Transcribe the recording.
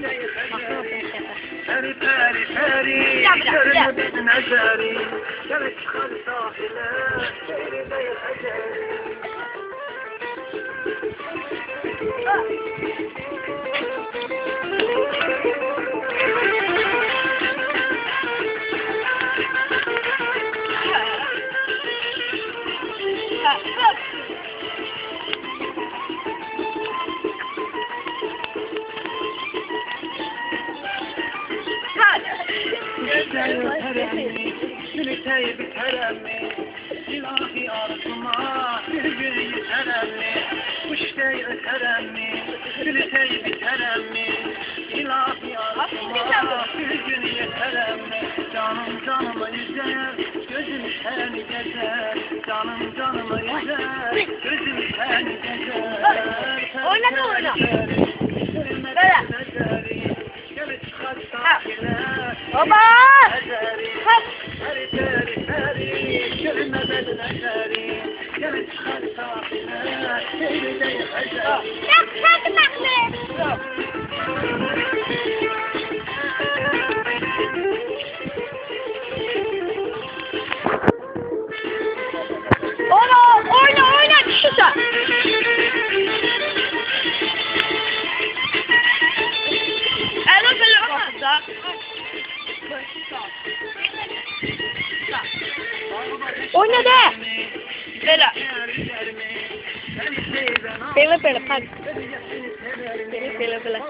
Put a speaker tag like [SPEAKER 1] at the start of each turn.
[SPEAKER 1] Peri peri peri görünmez nezeri gel çıkar sahile seyri değil eceli. Sülüteyi biterim mi? İlahi arzuma bir gün yeterim mi? Kuşteyi öterim mi? Sülüteyi biterim mi? İlahi arzuma bir gün yeterim mi? Canım canıma yüzer, gözüm seni gezer. Canım canıma yüzer, gözüm seni gezer.
[SPEAKER 2] Oyna.
[SPEAKER 1] Gel çıkar sahile.
[SPEAKER 2] Baba!
[SPEAKER 1] Peri peri peri görünmez nezeri gel çıkar sahile seyri değil eceli.
[SPEAKER 2] Oyna kişi. Alo böyle olmazsa. Oyna de. Bela. Bela hadi. Bela.